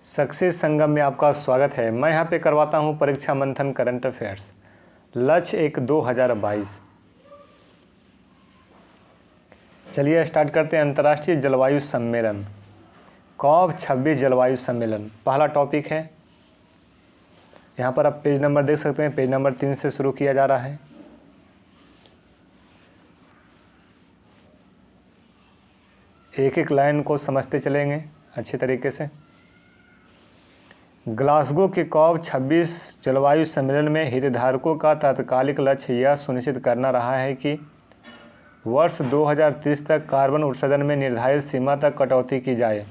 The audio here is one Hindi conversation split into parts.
सक्सेस संगम में आपका स्वागत है। मैं यहाँ पे करवाता हूँ परीक्षा मंथन करंट अफेयर्स लक्ष्य 1/2022। चलिए स्टार्ट करते हैं। अंतर्राष्ट्रीय जलवायु सम्मेलन COP 26 जलवायु सम्मेलन पहला टॉपिक है। यहाँ पर आप पेज नंबर देख सकते हैं। पेज नंबर 3 से शुरू किया जा रहा है। एक एक लाइन को समझते चलेंगे अच्छे तरीके से। ग्लासगो के COP 26 जलवायु सम्मेलन में हितधारकों का तात्कालिक लक्ष्य यह सुनिश्चित करना रहा है कि वर्ष 2030 तक कार्बन उत्सर्जन में निर्धारित सीमा तक कटौती की जाए।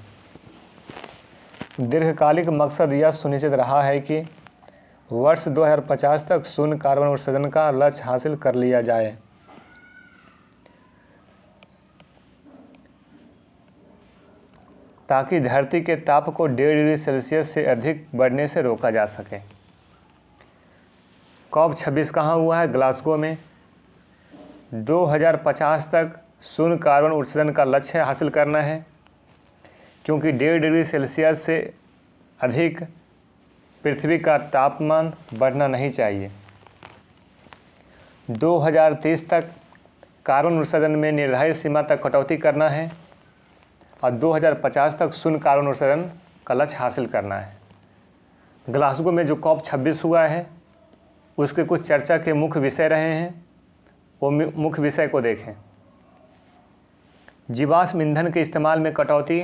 दीर्घकालिक मकसद यह सुनिश्चित रहा है कि वर्ष 2050 तक शून्य कार्बन उत्सर्जन का लक्ष्य हासिल कर लिया जाए। ताकि धरती के ताप को 1.5 डिग्री सेल्सियस से अधिक बढ़ने से रोका जा सके। COP 26 कहाँ हुआ है? ग्लासगो में। 2050 तक शून्य कार्बन उत्सर्जन का लक्ष्य हासिल करना है, क्योंकि 1.5 डिग्री सेल्सियस से अधिक पृथ्वी का तापमान बढ़ना नहीं चाहिए। 2030 तक कार्बन उत्सर्जन में निर्धारित सीमा तक कटौती करना है और 2050 तक शून्य कार्बन उत्सर्जन का लक्ष्य हासिल करना है। ग्लासगो में जो COP 26 हुआ है उसके कुछ चर्चा के मुख्य विषय रहे हैं। वो मुख्य विषय को देखें। जीवाश्म ईंधन के इस्तेमाल में कटौती,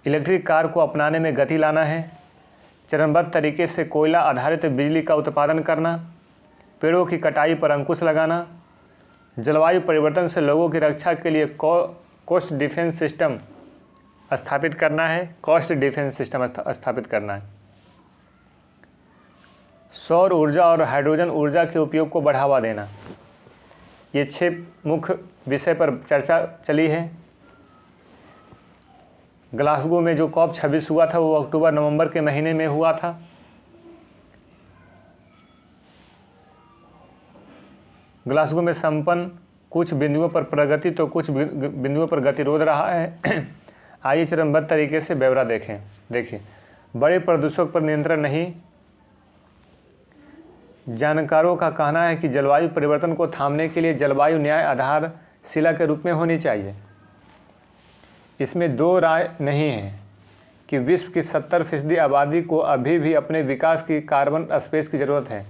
इलेक्ट्रिक कार को अपनाने में गति लाना है, चरणबद्ध तरीके से कोयला आधारित बिजली का उत्पादन करना, पेड़ों की कटाई पर अंकुश लगाना, जलवायु परिवर्तन से लोगों की रक्षा के लिए कोस्ट डिफेंस सिस्टम स्थापित करना है। कोस्ट डिफेंस सिस्टम स्थापित करना है। सौर ऊर्जा और हाइड्रोजन ऊर्जा के उपयोग को बढ़ावा देना। ये 6 मुख्य विषय पर चर्चा चली है। ग्लासगो में जो COP 26 हुआ था वो अक्टूबर-नवंबर के महीने में हुआ था। ग्लासगो में संपन्न कुछ बिंदुओं पर प्रगति तो कुछ बिंदुओं पर गतिरोध रहा है। आइए चरणबद्ध तरीके से ब्यौरा देखिए। बड़े प्रदूषक पर नियंत्रण नहीं। जानकारों का कहना है कि जलवायु परिवर्तन को थामने के लिए जलवायु न्याय आधारशिला के रूप में होनी चाहिए। इसमें दो राय नहीं है कि विश्व की 70% आबादी को अभी भी अपने विकास की कार्बन स्पेस की ज़रूरत है।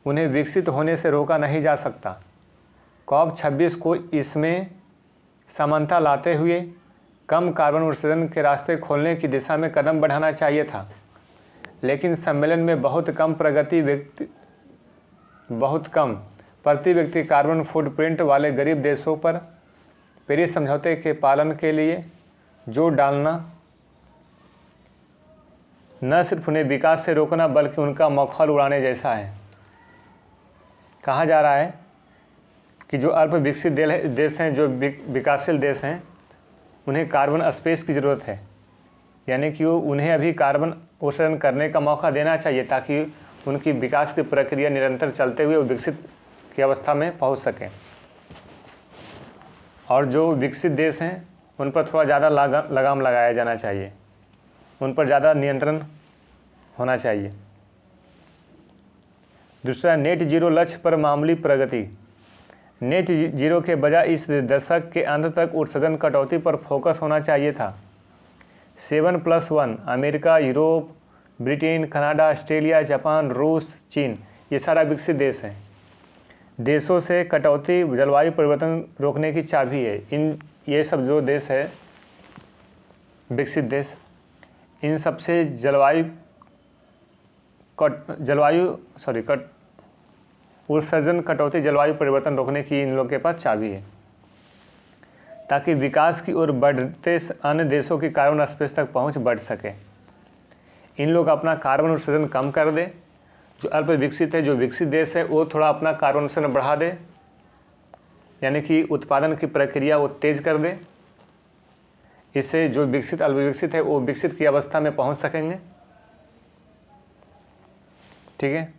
उन्हें विकसित होने से रोका नहीं जा सकता। COP 26 को इसमें समानता लाते हुए कम कार्बन उत्सर्जन के रास्ते खोलने की दिशा में कदम बढ़ाना चाहिए था, लेकिन सम्मेलन में बहुत कम प्रति व्यक्ति कार्बन फुटप्रिंट वाले गरीब देशों पर पेरिस समझौते के पालन के लिए जोर डालना न सिर्फ उन्हें विकास से रोकना बल्कि उनका मखौल उड़ाने जैसा है। कहा जा रहा है कि जो अल्प विकसित देश हैं, जो विकासशील देश हैं, उन्हें कार्बन स्पेस की ज़रूरत है। यानी कि उन्हें अभी कार्बन उत्सर्जन करने का मौका देना चाहिए ताकि उनकी विकास की प्रक्रिया निरंतर चलते हुए विकसित की अवस्था में पहुंच सकें। और जो विकसित देश हैं उन पर थोड़ा ज़्यादा लगाम लगाया जाना चाहिए, उन पर ज़्यादा नियंत्रण होना चाहिए। दूसरा, नेट जीरो लक्ष्य पर मामूली प्रगति। नेट जीरो के बजाय इस दशक के अंत तक उत्सर्जन कटौती पर फोकस होना चाहिए था। 7+1 America, Europe, Britain, Canada, Australia, Japan, रूस, चीन, ये सारा विकसित देश हैं। देशों से कटौती जलवायु परिवर्तन रोकने की चाबी है। ये सब जो देश है विकसित देश, इन सबसे उत्सर्जन कटौती जलवायु परिवर्तन रोकने की इन लोगों के पास चाबी है, ताकि विकास की ओर बढ़ते अन्य देशों की कार्बन स्पेस तक पहुंच बढ़ सके। इन लोग अपना कार्बन उत्सर्जन कम कर दे। जो अल्प विकसित है, जो विकसित देश है, वो थोड़ा अपना कार्बन उत्सर्जन बढ़ा दे, यानी कि उत्पादन की प्रक्रिया वो तेज कर दे। इससे जो विकसित अल्प विकसित है वो विकसित की अवस्था में पहुंच सकेंगे। ठीक है,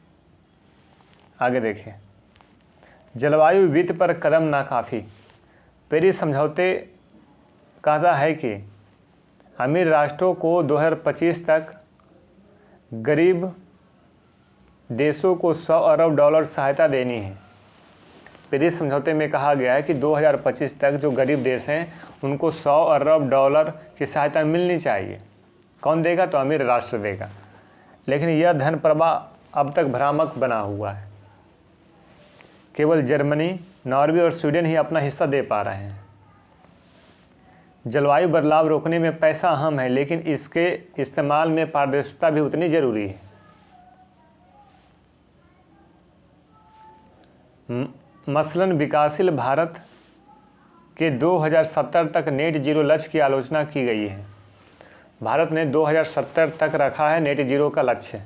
आगे देखिए। जलवायु वित्त पर कदम नाकाफी। पेरिस समझौते कहता है कि अमीर राष्ट्रों को 2025 तक गरीब देशों को $100 अरब सहायता देनी है। पेरिस समझौते में कहा गया है कि 2025 तक जो गरीब देश हैं उनको $100 अरब की सहायता मिलनी चाहिए। कौन देगा? तो अमीर राष्ट्र देगा। लेकिन यह धन प्रवाह अब तक भ्रामक बना हुआ है। केवल जर्मनी, नॉर्वे और स्वीडन ही अपना हिस्सा दे पा रहे हैं। जलवायु बदलाव रोकने में पैसा अहम है, लेकिन इसके इस्तेमाल में पारदर्शिता भी उतनी ज़रूरी है। मसलन विकासशील भारत के 2070 तक नेट जीरो लक्ष्य की आलोचना की गई है। भारत ने 2070 तक रखा है नेट जीरो का लक्ष्य।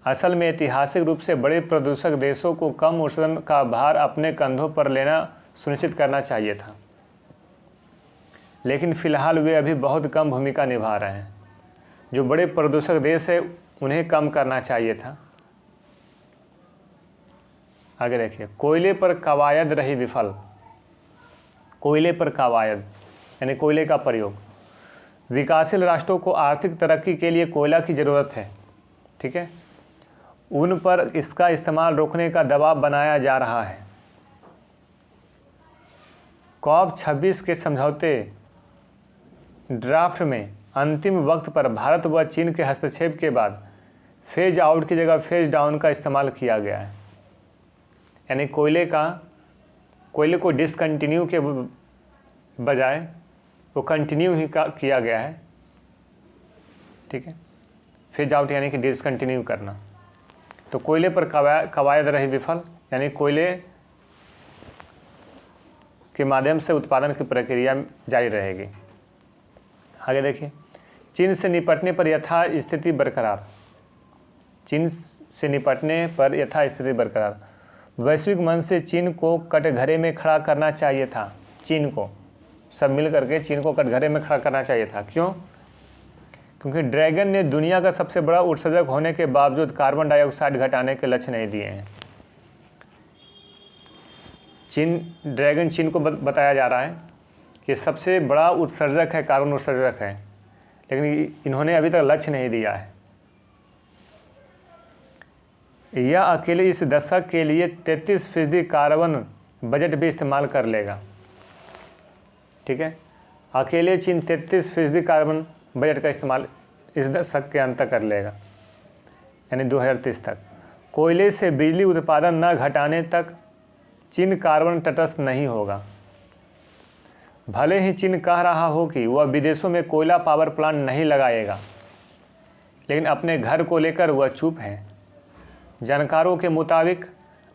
असल में ऐतिहासिक रूप से बड़े प्रदूषक देशों को कम उत्सर्जन का भार अपने कंधों पर लेना सुनिश्चित करना चाहिए था, लेकिन फ़िलहाल वे अभी बहुत कम भूमिका निभा रहे हैं। जो बड़े प्रदूषक देश है उन्हें कम करना चाहिए था। आगे देखिए, कोयले पर कवायद रही विफल। कोयले पर कवायद यानी कोयले का प्रयोग। विकासशील राष्ट्रों को आर्थिक तरक्की के लिए कोयला की ज़रूरत है, ठीक है। उन पर इसका इस्तेमाल रोकने का दबाव बनाया जा रहा है। COP26 के समझौते ड्राफ्ट में अंतिम वक्त पर भारत व चीन के हस्तक्षेप के बाद फेज आउट की जगह फेज डाउन का इस्तेमाल किया गया है। यानी कोयले को डिसकंटिन्यू के बजाय वो कंटिन्यू ही किया गया है, ठीक है। फेज आउट यानी कि डिसकंटिन्यू करना। तो कोयले पर कवायद रही विफल, यानी कोयले के माध्यम से उत्पादन की प्रक्रिया जारी रहेगी। आगे देखिए, चीन से निपटने पर यथास्थिति बरकरार। चीन से निपटने पर यथास्थिति बरकरार। वैश्विक मंच से चीन को कटघरे में खड़ा करना चाहिए था। चीन को सब मिल करके चीन को कटघरे में खड़ा करना चाहिए था। क्यों? क्योंकि ड्रैगन ने दुनिया का सबसे बड़ा उत्सर्जक होने के बावजूद कार्बन डाइऑक्साइड घटाने के लक्ष्य नहीं दिए हैं। ड्रैगन चीन को बताया जा रहा है कि सबसे बड़ा उत्सर्जक है, कार्बन उत्सर्जक है, लेकिन इन्होंने अभी तक लक्ष्य नहीं दिया है। यह अकेले इस दशक के लिए 33% कार्बन बजट भी इस्तेमाल कर लेगा, ठीक है। अकेले चीन 33% कार्बन बजट का इस्तेमाल इस दशक के अंत तक कर लेगा, यानी 2030 तक। कोयले से बिजली उत्पादन न घटाने तक चीन कार्बन तटस्थ नहीं होगा। भले ही चीन कह रहा हो कि वह विदेशों में कोयला पावर प्लांट नहीं लगाएगा, लेकिन अपने घर को लेकर वह चुप है। जानकारों के मुताबिक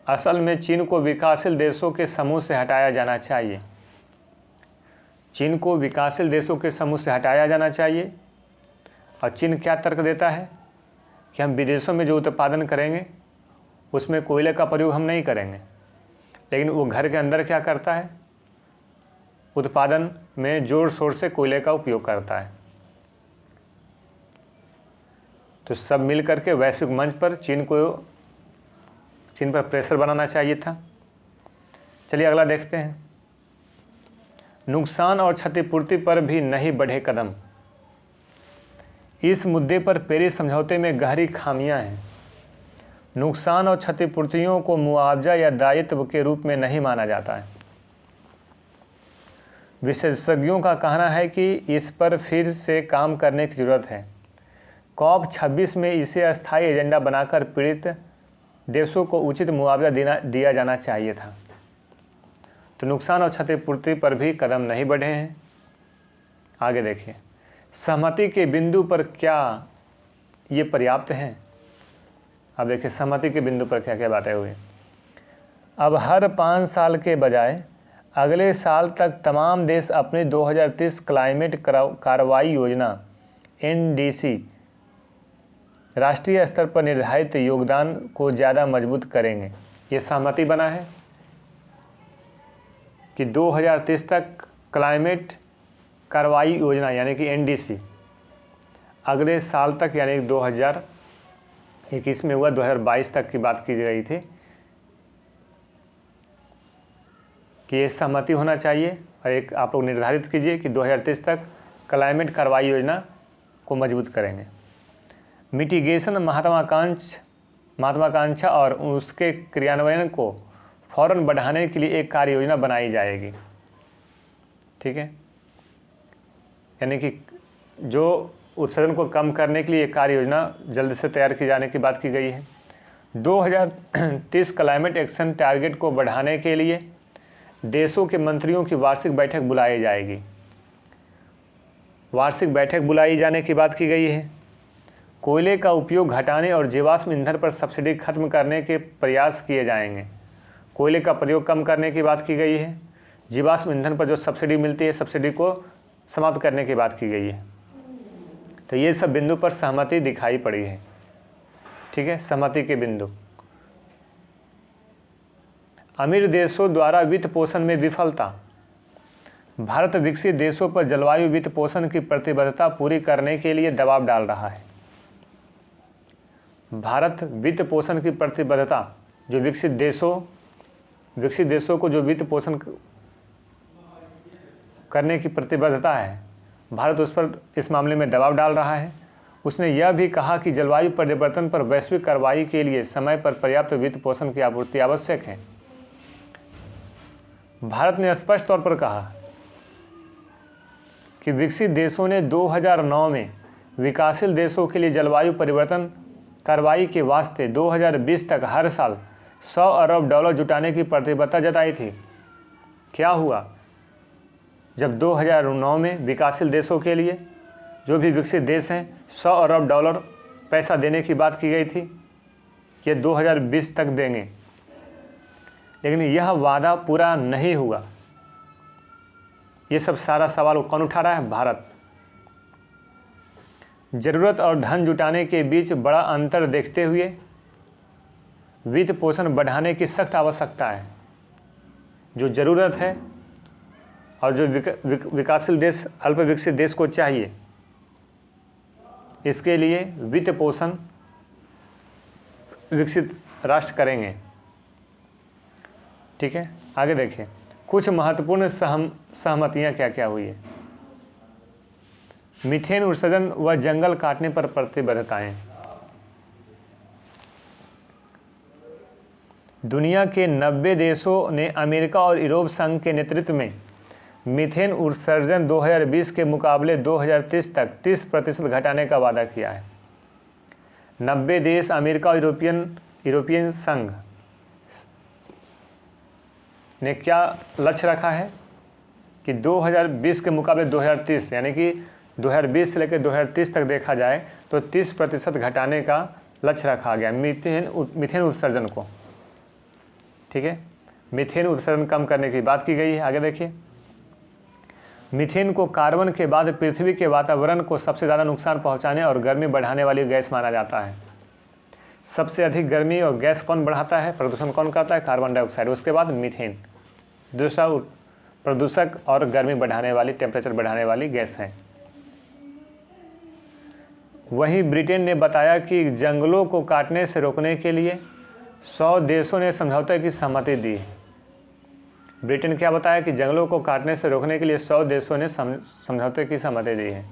असल में चीन को विकासशील देशों के समूह से हटाया जाना चाहिए। चीन को विकासशील देशों के समूह से हटाया जाना चाहिए। और चीन क्या तर्क देता है कि हम विदेशों में जो उत्पादन करेंगे उसमें कोयले का प्रयोग हम नहीं करेंगे, लेकिन वो घर के अंदर क्या करता है? उत्पादन में जोर शोर से कोयले का उपयोग करता है। तो सब मिल करके वैश्विक मंच पर चीन पर प्रेशर बनाना चाहिए था। चलिए अगला देखते हैं। नुकसान और क्षतिपूर्ति पर भी नहीं बढ़े कदम। इस मुद्दे पर पेरिस समझौते में गहरी खामियां हैं। नुकसान और क्षतिपूर्तियों को मुआवजा या दायित्व के रूप में नहीं माना जाता है। विशेषज्ञों का कहना है कि इस पर फिर से काम करने की ज़रूरत है। COP26 में इसे अस्थायी एजेंडा बनाकर पीड़ित देशों को उचित मुआवजा दिया जाना चाहिए था। तो नुकसान और क्षतिपूर्ति पर भी कदम नहीं बढ़े हैं। आगे देखिए, सहमति के बिंदु पर क्या ये पर्याप्त हैं? अब देखिए सहमति के बिंदु पर क्या क्या बातें हुई। अब हर 5 साल के बजाय अगले साल तक तमाम देश अपनी 2030 क्लाइमेट कार्रवाई योजना NDC राष्ट्रीय स्तर पर निर्धारित योगदान को ज़्यादा मजबूत करेंगे। ये सहमति बना है कि 2030 तक क्लाइमेट कार्रवाई योजना यानी कि NDC अगले साल तक यानी 2021 में हुआ, 2022 तक की बात की गई थी कि ये सहमति होना चाहिए। और एक आप लोग निर्धारित कीजिए कि 2030 तक क्लाइमेट कार्रवाई योजना को मजबूत करेंगे। मिटिगेशन महत्वाकांक्षा और उसके क्रियान्वयन को फौरन बढ़ाने के लिए एक कार्य योजना बनाई जाएगी। ठीक है, यानी कि जो उत्सर्जन को कम करने के लिए एक कार्य योजना जल्द से तैयार की जाने की बात की गई है। 2030 क्लाइमेट एक्शन टारगेट को बढ़ाने के लिए देशों के मंत्रियों की वार्षिक बैठक बुलाई जाएगी। वार्षिक बैठक बुलाई जाने की बात की गई है। कोयले का उपयोग घटाने और जीवाश्म ईंधन पर सब्सिडी खत्म करने के प्रयास किए जाएंगे। कोयले का प्रयोग कम करने की बात की गई है। जीवाश्म ईंधन पर जो सब्सिडी मिलती है, सब्सिडी को समाप्त करने की बात की गई है। तो ये सब बिंदु पर सहमति दिखाई पड़ी है। ठीक है, सहमति के बिंदु। अमीर देशों द्वारा वित्त पोषण में विफलता। भारत विकसित देशों पर जलवायु वित्त पोषण की प्रतिबद्धता पूरी करने के लिए दबाव डाल रहा है। भारत वित्त पोषण की प्रतिबद्धता, जो विकसित देशों को जो वित्त पोषण करने की प्रतिबद्धता है, भारत उस पर इस मामले में दबाव डाल रहा है। उसने यह भी कहा कि जलवायु परिवर्तन पर वैश्विक कार्रवाई के लिए समय पर पर्याप्त वित्त पोषण की आपूर्ति आवश्यक है। भारत ने स्पष्ट तौर पर कहा कि विकसित देशों ने 2009 में विकासशील देशों के लिए जलवायु परिवर्तन कार्रवाई के वास्ते 2020 तक हर साल $100 अरब जुटाने की प्रतिबद्धता जताई थी। क्या हुआ? जब 2009 में विकासशील देशों के लिए, जो भी विकसित देश हैं, $100 अरब पैसा देने की बात की गई थी, ये 2020 तक देंगे, लेकिन यह वादा पूरा नहीं हुआ। ये सब सारा सवाल कौन उठा रहा है? भारत। जरूरत और धन जुटाने के बीच बड़ा अंतर देखते हुए वित्त पोषण बढ़ाने की सख्त आवश्यकता है। जो ज़रूरत है और जो विकासशील देश, अल्प विकसित देश को चाहिए, इसके लिए वित्त पोषण विकसित राष्ट्र करेंगे। ठीक है, आगे देखिए कुछ महत्वपूर्ण सहमतियाँ क्या क्या हुई है। मीथेन उत्सर्जन व जंगल काटने पर प्रतिबद्धताएं। दुनिया के 90 देशों ने अमेरिका और यूरोप संघ के नेतृत्व में मीथेन उत्सर्जन 2020 के मुकाबले 2030 तक 30% घटाने का वादा किया है। 90 देश, अमेरिका और यूरोपियन संघ ने क्या लक्ष्य रखा है कि 2020 के मुकाबले 2030, यानी कि 2020 से लेकर 2030 तक देखा जाए तो 30% घटाने का लक्ष्य रखा गया मीथेन उत्सर्जन को। ठीक है, मीथेन उत्सर्जन कम करने की बात की गई है। आगे देखिए, मीथेन को कार्बन के बाद पृथ्वी के वातावरण को सबसे ज़्यादा नुकसान पहुंचाने और गर्मी बढ़ाने वाली गैस माना जाता है। सबसे अधिक गर्मी और गैस कौन बढ़ाता है, प्रदूषण कौन करता है? कार्बन डाइऑक्साइड, उसके बाद मीथेन। दूसरा प्रदूषक और गर्मी बढ़ाने वाली, टेम्परेचर बढ़ाने वाली गैस है। वहीं ब्रिटेन ने बताया कि जंगलों को काटने से रोकने के लिए 100 देशों ने समझौते की सहमति दी है। ब्रिटेन क्या बताया कि जंगलों को काटने से रोकने के लिए 100 देशों ने समझौते की सहमति दी है।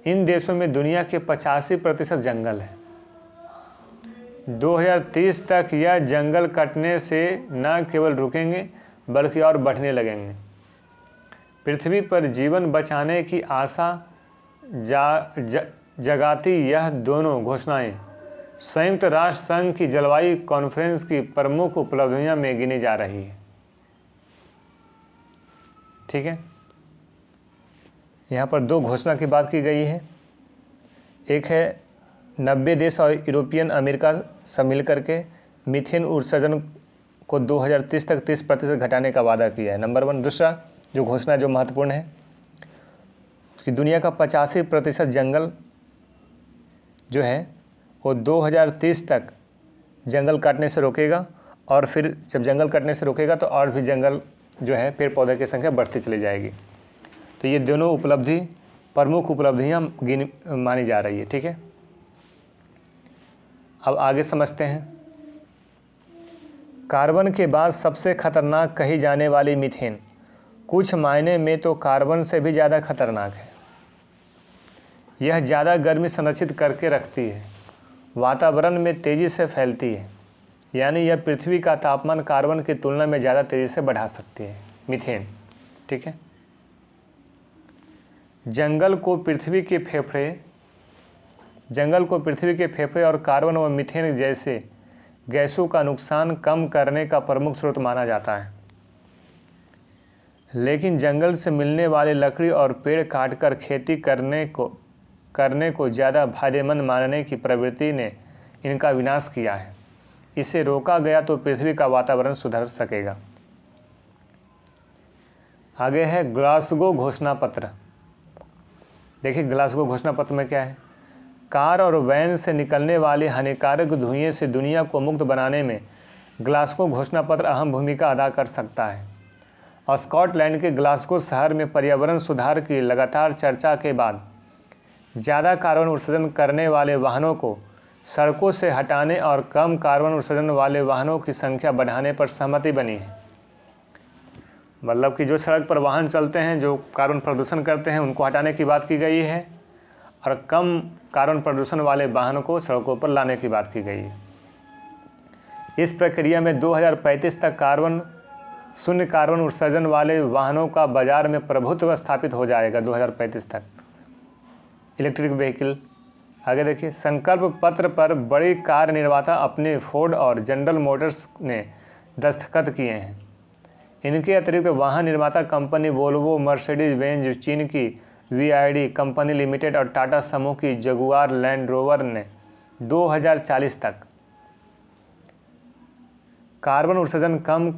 इन देशों में दुनिया के 85% जंगल है। 2030 तक यह जंगल कटने से न केवल रुकेंगे बल्कि और बढ़ने लगेंगे। पृथ्वी पर जीवन बचाने की आशा जगाती यह दोनों घोषणाएं संयुक्त राष्ट्र संघ की जलवायु कॉन्फ्रेंस की प्रमुख उपलब्धियों में गिनी जा रही है। ठीक है, यहाँ पर 2 घोषणा की बात की गई है। एक है 90 देश और यूरोपियन अमेरिका सब मिल करके मीथेन उत्सर्जन को 2030 तक 30% घटाने का वादा किया है, नंबर 1। दूसरा जो घोषणा जो महत्वपूर्ण है कि दुनिया का 85% जंगल जो है वो 2030 तक जंगल काटने से रोकेगा, और फिर जब जंगल कटने से रोकेगा तो और भी जंगल जो है पेड़ पौधे की संख्या बढ़ती चली जाएगी। तो ये दोनों उपलब्धि प्रमुख उपलब्धियाँ मानी जा रही है। ठीक है, अब आगे समझते हैं। कार्बन के बाद सबसे खतरनाक कही जाने वाली मीथेन कुछ मायने में तो कार्बन से भी ज़्यादा खतरनाक है। यह ज़्यादा गर्मी संरक्षित करके रखती है, वातावरण में तेज़ी से फैलती है, यानी यह पृथ्वी का तापमान कार्बन की तुलना में ज़्यादा तेज़ी से बढ़ा सकती है। मीथेन, ठीक है। जंगल को पृथ्वी के फेफड़े और कार्बन व मीथेन जैसे गैसों का नुकसान कम करने का प्रमुख स्रोत माना जाता है। लेकिन जंगल से मिलने वाली लकड़ी और पेड़ काटकर खेती करने को ज़्यादा फायदेमंद मानने की प्रवृत्ति ने इनका विनाश किया है। इसे रोका गया तो पृथ्वी का वातावरण सुधर सकेगा। आगे है ग्लासगो घोषणा पत्र। देखिए ग्लासगो घोषणा पत्र में क्या है। कार और वैन से निकलने वाले हानिकारक धुएं से दुनिया को मुक्त बनाने में ग्लासगो घोषणा पत्र अहम भूमिका अदा कर सकता है। और स्कॉटलैंड के ग्लासगो शहर में पर्यावरण सुधार की लगातार चर्चा के बाद ज़्यादा कार्बन उत्सर्जन करने वाले वाहनों को सड़कों से हटाने और कम कार्बन उत्सर्जन वाले वाहनों की संख्या बढ़ाने पर सहमति बनी है। मतलब कि जो सड़क पर वाहन चलते हैं जो कार्बन प्रदूषण करते हैं उनको हटाने की बात की गई है और कम कार्बन प्रदूषण वाले वाहनों को सड़कों पर लाने की बात की गई है। इस प्रक्रिया में 2035 तक शून्य कार्बन उत्सर्जन वाले वाहनों का बाजार में प्रभुत्व स्थापित हो जाएगा। 2035 तक इलेक्ट्रिक व्हीकल। आगे देखिए, संकल्प पत्र पर बड़ी कार निर्माता अपने फोर्ड और जनरल मोटर्स ने दस्तखत किए हैं। इनके अतिरिक्त वाहन निर्माता कंपनी वोल्वो, मर्सिडीज बेंज, चीन की VID कंपनी लिमिटेड और टाटा समूह की जगुआर लैंड रोवर ने 2040 तक कार्बन उत्सर्जन कम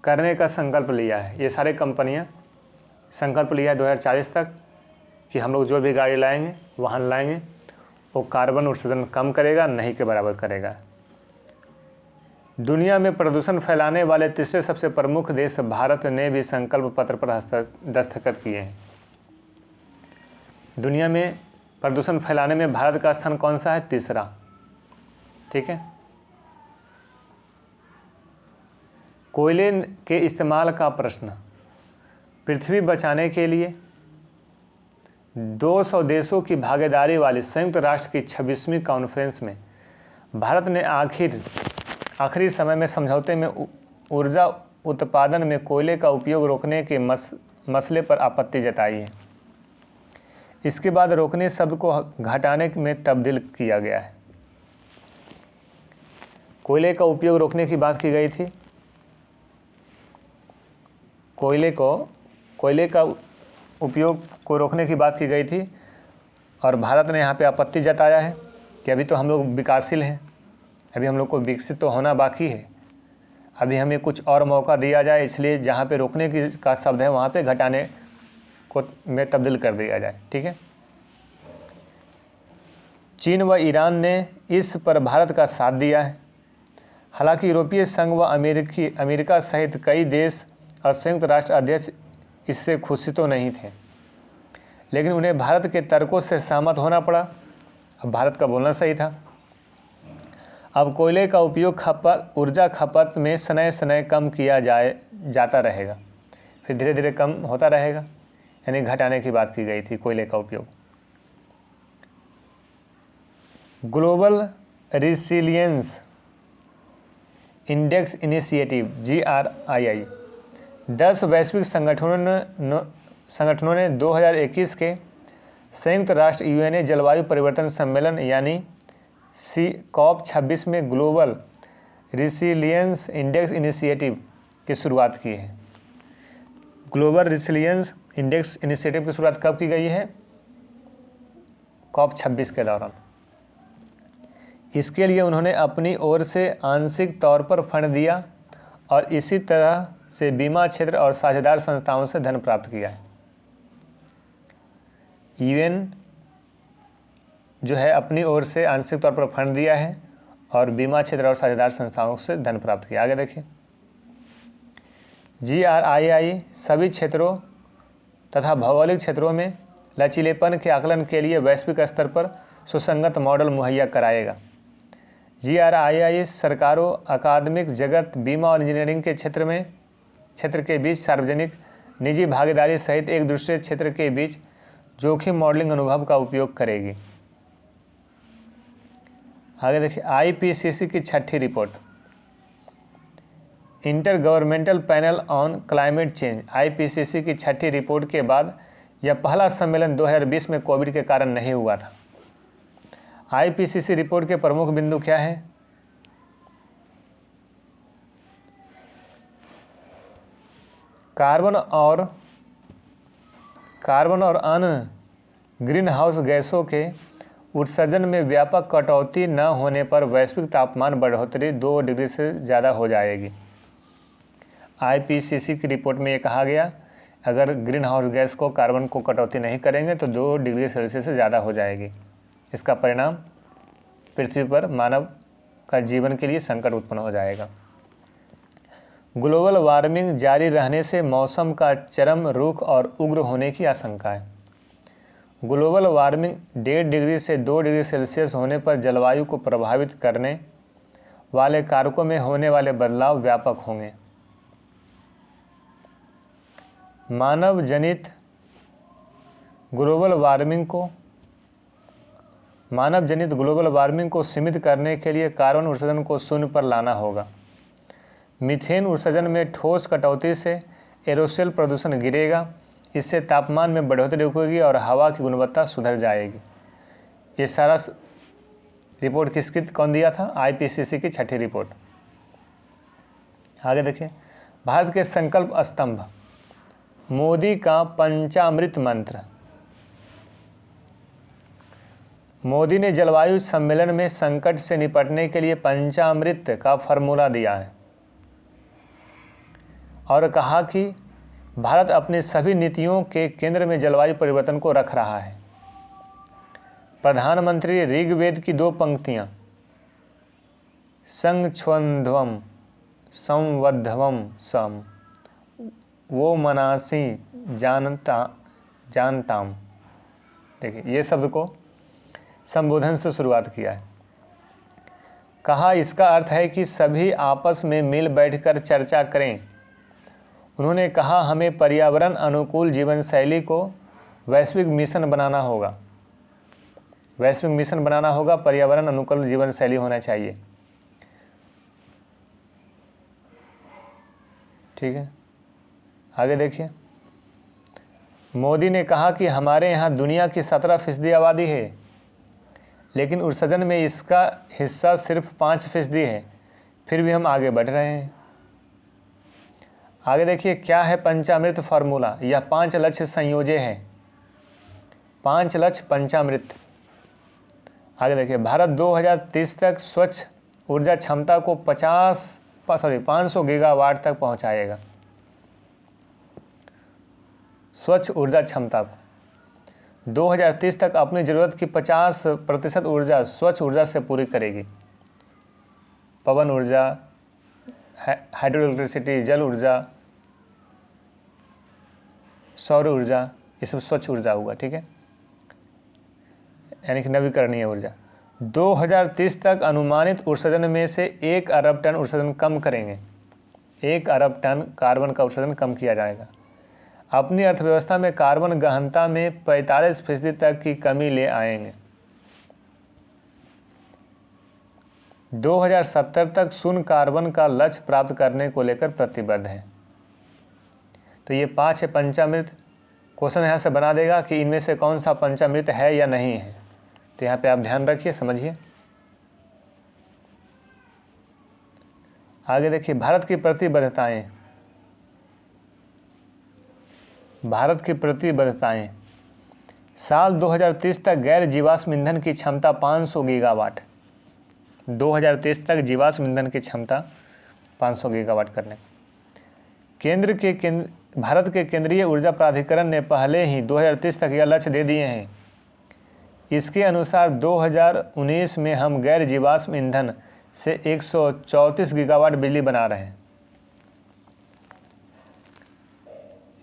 करने का संकल्प लिया है। ये सारे कंपनियां संकल्प लिया है 2040 तक कि हम लोग जो भी गाड़ी लाएंगे, वाहन लाएंगे, वो कार्बन उत्सर्जन कम करेगा, नहीं के बराबर करेगा। दुनिया में प्रदूषण फैलाने वाले तीसरे सबसे प्रमुख देश भारत ने भी संकल्प पत्र पर दस्तखत किए हैं। दुनिया में प्रदूषण फैलाने में भारत का स्थान कौन सा है? तीसरा, ठीक है। कोयले के इस्तेमाल का प्रश्न। पृथ्वी बचाने के लिए 200 देशों की भागीदारी वाली संयुक्त राष्ट्र की 26वीं कॉन्फ्रेंस में भारत ने आखिरी समय में समझौते में ऊर्जा उत्पादन में कोयले का उपयोग रोकने के मसले पर आपत्ति जताई है। इसके बाद रोकने शब्द को घटाने में तब्दील किया गया है। कोयले का उपयोग रोकने की बात की गई थी। कोयले का उपयोग को रोकने की बात की गई थी और भारत ने यहाँ पे आपत्ति जताया है कि अभी तो हम लोग विकासशील हैं, अभी हम लोग को विकसित तो होना बाकी है, अभी हमें कुछ और मौका दिया जाए, इसलिए जहाँ पे रोकने की का शब्द है वहाँ पे घटाने को में तब्दील कर दिया जाए, ठीक है। चीन व ईरान ने इस पर भारत का साथ दिया है। हालांकि यूरोपीय संघ व अमेरिका सहित कई देश और संयुक्त राष्ट्र अध्यक्ष इससे खुशी तो नहीं थे, लेकिन उन्हें भारत के तर्कों से सहमत होना पड़ा। अब भारत का बोलना सही था। अब कोयले का उपयोग ऊर्जा खपत में शनय कम किया जाता रहेगा, फिर धीरे धीरे कम होता रहेगा, यानी घटाने की बात की गई थी कोयले का उपयोग। Global resilience index initiative GRII 10 वैश्विक संगठनों ने 2021 के संयुक्त राष्ट्र UNA जलवायु परिवर्तन सम्मेलन यानी COP26 में ग्लोबल रिसिलियंस इंडेक्स इनिशिएटिव की शुरुआत की है। ग्लोबल रिसिलियंस इंडेक्स इनिशिएटिव की शुरुआत कब की गई है? COP26 के दौरान। इसके लिए उन्होंने अपनी ओर से आंशिक तौर पर फंड दिया और इसी तरह से बीमा क्षेत्र और साझेदार संस्थाओं से धन प्राप्त किया है। UN जो है अपनी ओर से आंशिक तौर पर फंड दिया है और बीमा क्षेत्र और साझेदार संस्थाओं से धन प्राप्त किया। आगे देखिए, GRII सभी क्षेत्रों तथा भौगोलिक क्षेत्रों में लचीलेपन के आकलन के लिए वैश्विक स्तर पर सुसंगत मॉडल मुहैया कराएगा। GRII सरकारों, अकादमिक जगत, बीमा और इंजीनियरिंग के क्षेत्र के बीच सार्वजनिक निजी भागीदारी सहित एक दूसरे क्षेत्र के बीच जोखिम मॉडलिंग अनुभव का उपयोग करेगी। आगे देखिए, आईपीसीसी की 6ठी report, inter governmental panel on climate change. IPCC की 6ठी रिपोर्ट के बाद यह पहला सम्मेलन 2020 में कोविड के कारण नहीं हुआ था। आईपीसीसी रिपोर्ट के प्रमुख बिंदु क्या है? कार्बन और अन्य ग्रीन हाउस गैसों के उत्सर्जन में व्यापक कटौती न होने पर वैश्विक तापमान बढ़ोतरी 2 डिग्री से ज़्यादा हो जाएगी। आईपीसीसी की रिपोर्ट में ये कहा गया, अगर ग्रीन हाउस गैस को कार्बन को कटौती नहीं करेंगे तो 2 डिग्री सेल्सियस से ज़्यादा हो जाएगी। इसका परिणाम पृथ्वी पर मानव का जीवन के लिए संकट उत्पन्न हो जाएगा। ग्लोबल वार्मिंग जारी रहने से मौसम का चरम रुख और उग्र होने की आशंका है। ग्लोबल वार्मिंग 1.5 डिग्री से 2 डिग्री सेल्सियस होने पर जलवायु को प्रभावित करने वाले कारकों में होने वाले बदलाव व्यापक होंगे। मानव जनित ग्लोबल वार्मिंग को सीमित करने के लिए कार्बन उत्सर्जन को शून्य पर लाना होगा। मीथेन उत्सर्जन में ठोस कटौती से एरोसोल प्रदूषण गिरेगा। इससे तापमान में बढ़ोतरी रुकेगी और हवा की गुणवत्ता सुधर जाएगी। ये सारा रिपोर्ट कौन दिया था? आईपीसीसी की 6ठी रिपोर्ट। आगे देखिए, भारत के संकल्प स्तंभ, मोदी का पंचामृत मंत्र। मोदी ने जलवायु सम्मेलन में संकट से निपटने के लिए पंचामृत का फॉर्मूला दिया है और कहा कि भारत अपनी सभी नीतियों के केंद्र में जलवायु परिवर्तन को रख रहा है। प्रधानमंत्री ऋग्वेद की 2 पंक्तियां, संच्छोध्वं संवध्वं सम वो मनासी जानताम, देखिए ये शब्द को संबोधन से शुरुआत किया है। कहा इसका अर्थ है कि सभी आपस में मिल बैठकर चर्चा करें। उन्होंने कहा हमें पर्यावरण अनुकूल जीवन शैली को वैश्विक मिशन बनाना होगा। पर्यावरण अनुकूल जीवन शैली होना चाहिए। ठीक है, आगे देखिए, मोदी ने कहा कि हमारे यहाँ दुनिया की 17% आबादी है, लेकिन उत्सर्जन में इसका हिस्सा सिर्फ 5% है, फिर भी हम आगे बढ़ रहे हैं। आगे देखिए, क्या है पंचामृत फार्मूला? यह 5 लक्ष्य संयोज्य है। 5 लक्ष्य पंचामृत। आगे देखिए, भारत 2030 तक स्वच्छ ऊर्जा क्षमता को 500 गीगावाट तक पहुंचाएगा। स्वच्छ ऊर्जा क्षमता को 2030 तक अपनी ज़रूरत की 50% ऊर्जा स्वच्छ ऊर्जा से पूरी करेगी। पवन ऊर्जा, हाइड्रो इलेक्ट्रिसिटी, जल ऊर्जा, सौर ऊर्जा, ये सब स्वच्छ ऊर्जा होगा। ठीक है, यानी कि नवीकरणीय ऊर्जा। 2030 तक अनुमानित उत्सर्जन में से 1 अरब टन उत्सर्जन कम करेंगे। 1 अरब टन कार्बन का उत्सर्जन कम किया जाएगा। अपनी अर्थव्यवस्था में कार्बन गहनता में 45% तक की कमी ले आएंगे। 2070 तक शून्य कार्बन का लक्ष्य प्राप्त करने को लेकर प्रतिबद्ध है। तो ये 5 है पंचामृत। क्वेश्चन यहाँ से बना देगा कि इनमें से कौन सा पंचामृत है या नहीं है। तो यहाँ पे आप ध्यान रखिए, समझिए। आगे देखिए, भारत की प्रतिबद्धताएं। साल 2030 तक गैर जीवाश्म ईंधन की क्षमता 500 गीगावाट। 2030 तक जीवाश्म ईंधन की क्षमता 500 गीगावाट करने। भारत के केंद्रीय ऊर्जा प्राधिकरण ने पहले ही 2030 तक यह लक्ष्य दे दिए हैं। इसके अनुसार 2019 में हम गैर जीवाश्म ईंधन से 134 गीगावाट बिजली बना रहे हैं,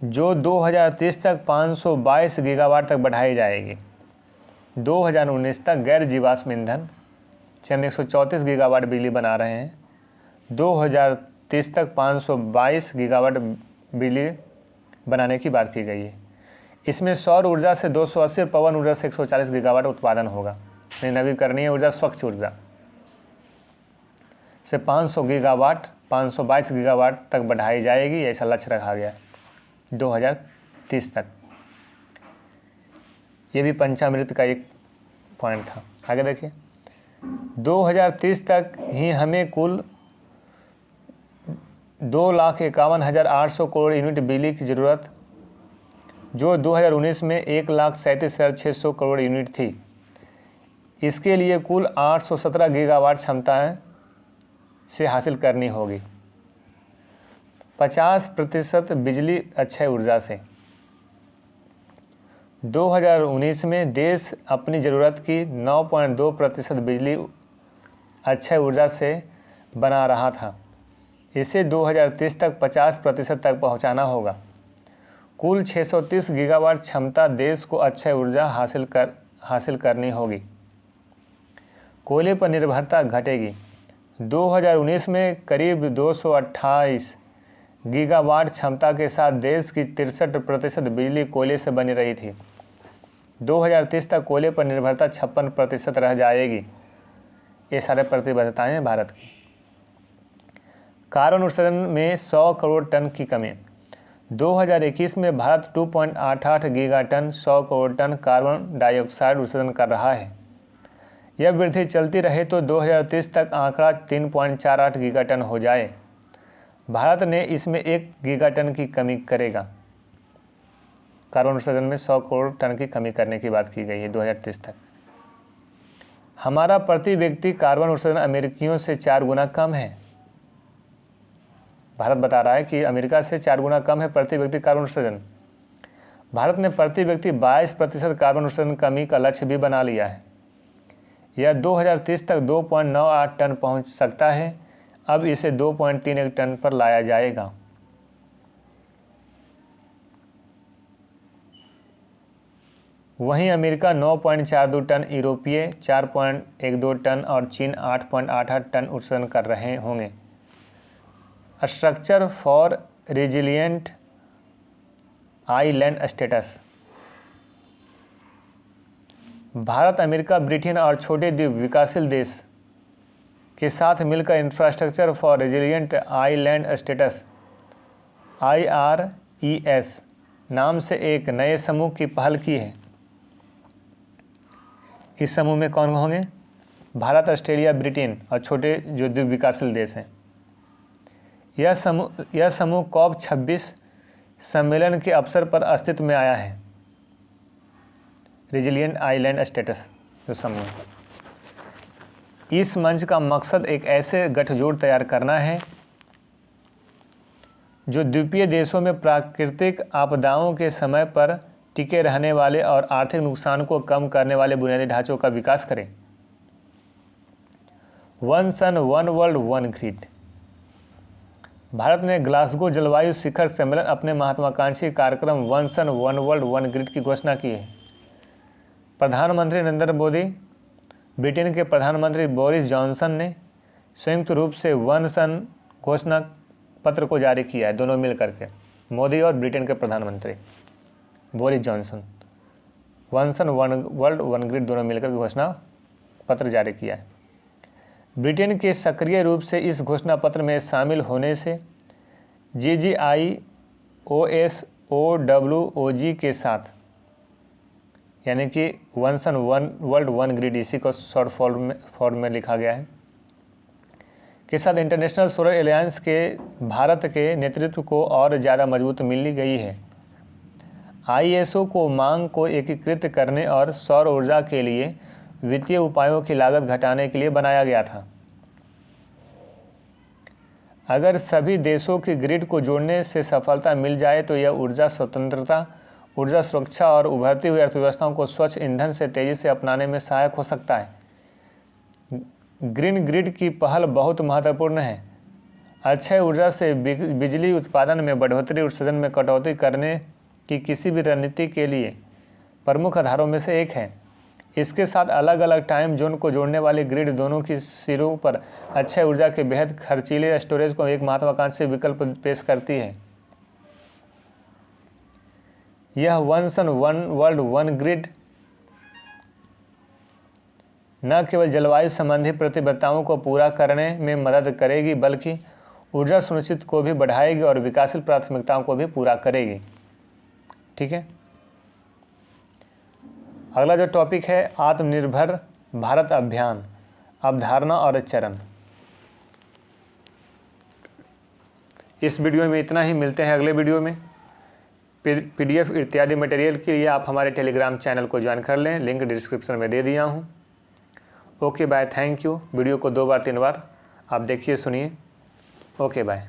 जो 2030 तक 522 गीगावाट तक बढ़ाई जाएगी। 2019 तक गैर जीवाश्म ईंधन से हम 134 गीगावाट बिजली बना रहे हैं, 2030 तक 522 गीगावाट बिजली बनाने की बात की गई है। इसमें सौर ऊर्जा से 280 और पवन ऊर्जा से 140 गीगावाट उत्पादन होगा। नवीकरणीय ऊर्जा स्वच्छ ऊर्जा से 500 गीगावाट 522 गीगावाट तक बढ़ाई जाएगी, ऐसा लक्ष्य रखा गया है 2030 तक। ये भी पंचामृत का एक पॉइंट था। आगे देखिए, 2030 तक ही हमें कुल 2,51,800 करोड़ यूनिट बिजली की ज़रूरत, जो 2019 में 1,37,600 करोड़ यूनिट थी। इसके लिए कुल 817 गीगावाट क्षमताएं से हासिल करनी होगी। 50% बिजली अक्षय ऊर्जा से। 2019 में देश अपनी ज़रूरत की 9.2% बिजली अक्षय ऊर्जा से बना रहा था। इसे 2030 तक 50% तक पहुंचाना होगा। कुल 630 गीगावाट क्षमता देश को अक्षय ऊर्जा हासिल करनी होगी। कोयले पर निर्भरता घटेगी। 2019 में करीब 228 गीगावाट क्षमता के साथ देश की 63% बिजली कोयले से बनी रही थी। 2030 तक कोयले पर निर्भरता 56% रह जाएगी। ये सारे प्रतिबद्धताएं हैं भारत की। कार्बन उत्सर्जन में 100 करोड़ टन की कमी। 2021 में Bharat 2.88 gigaton 100 crore ton carbon dioxide उत्सर्जन कर रहा है। यह वृद्धि चलती रहे तो 2030 तक आंकड़ा 3.48 गीगाटन हो जाए। भारत ने इसमें 1 गीगाटन की कमी करेगा। कार्बन उत्सर्जन में 100 करोड़ टन की कमी करने की बात की गई है 2030 तक। हमारा प्रति व्यक्ति कार्बन उत्सर्जन अमेरिकियों से 4 गुना कम है। भारत बता रहा है कि अमेरिका से 4 गुना कम है प्रति व्यक्ति कार्बन उत्सर्जन। भारत ने प्रति व्यक्ति 22% कार्बन उत्सर्जन कमी का लक्ष्य भी बना लिया है। यह 2030 तक 2.98 टन पहुंच सकता है। अब इसे 2.31 टन पर लाया जाएगा। वहीं अमेरिका 9.42 टन, यूरोपीय 4.12 टन और चीन 8.88 टन उत्सर्जन कर रहे होंगे। Structure for resilient island status. Bharat, America, Britain और छोटे द्वीप विकासशील देश के साथ मिलकर infrastructure for resilient island status IRES नाम से एक नए समूह की पहल की है। इस समूह में कौन होंगे? भारत, ऑस्ट्रेलिया, ब्रिटेन और छोटे जो द्वीप विकासशील देश हैं। यह समूह COP26 सम्मेलन के अवसर पर अस्तित्व में आया है। रेजिलिएंट आइलैंड स्टेटस जो समूह, इस मंच का मकसद एक ऐसे गठजोड़ तैयार करना है जो द्वीपीय देशों में प्राकृतिक आपदाओं के समय पर टिके रहने वाले और आर्थिक नुकसान को कम करने वाले बुनियादी ढांचों का विकास करें। One sun one world one grid. Bharat ने ग्लासगो जलवायु शिखर सम्मेलन अपने महत्वाकांक्षी कार्यक्रम one sun one world one grid की घोषणा की है। प्रधानमंत्री नरेंद्र मोदी, ब्रिटेन के प्रधानमंत्री बोरिस जॉनसन ने संयुक्त रूप से वन सन घोषणा पत्र को जारी किया है। दोनों मिल करके, मोदी और ब्रिटेन के प्रधानमंत्री Boris Johnson, one sun one world one grid दोनों मिलकर घोषणा पत्र जारी किया है। ब्रिटेन के सक्रिय रूप से इस घोषणा पत्र में शामिल होने से GGIOSOWOG के साथ, यानी कि one sun one world one grid, इसी को शॉर्ट फॉर्म में लिखा गया है, के साथ इंटरनेशनल सोलर एलायंस के भारत के नेतृत्व को और ज़्यादा मजबूत मिल गई है। ISO को मांग को एकीकृत करने और सौर ऊर्जा के लिए वित्तीय उपायों की लागत घटाने के लिए बनाया गया था। अगर सभी देशों की ग्रिड को जोड़ने से सफलता मिल जाए तो यह ऊर्जा स्वतंत्रता, ऊर्जा सुरक्षा और उभरती हुई अर्थव्यवस्थाओं को स्वच्छ ईंधन से तेजी से अपनाने में सहायक हो सकता है। ग्रीन ग्रिड की पहल बहुत महत्वपूर्ण है। अक्षय ऊर्जा से बिजली उत्पादन में बढ़ोतरी, उत्सर्जन में कटौती करने की किसी भी रणनीति के लिए प्रमुख आधारों में से एक है। इसके साथ अलग अलग टाइम जोन को जोड़ने वाली ग्रिड दोनों की सिरों पर अक्षय ऊर्जा के बेहद खर्चीले स्टोरेज को एक महत्वाकांक्षी विकल्प पेश करती है। यह one sun one world one grid न केवल जलवायु संबंधी प्रतिबद्धताओं को पूरा करने में मदद करेगी बल्कि ऊर्जा सुनिश्चित को भी बढ़ाएगी और विकासशील प्राथमिकताओं को भी पूरा करेगी। ठीक है, अगला जो टॉपिक है आत्मनिर्भर भारत अभियान, अवधारणा और चरण। इस वीडियो में इतना ही, मिलते हैं अगले वीडियो में। PDF इत्यादि मटेरियल के लिए आप हमारे टेलीग्राम चैनल को ज्वाइन कर लें, लिंक डिस्क्रिप्शन में दे दिया हूँ। Okay bye, thank you. Video को 2 बार 3 बार आप देखिए सुनिए। Okay bye.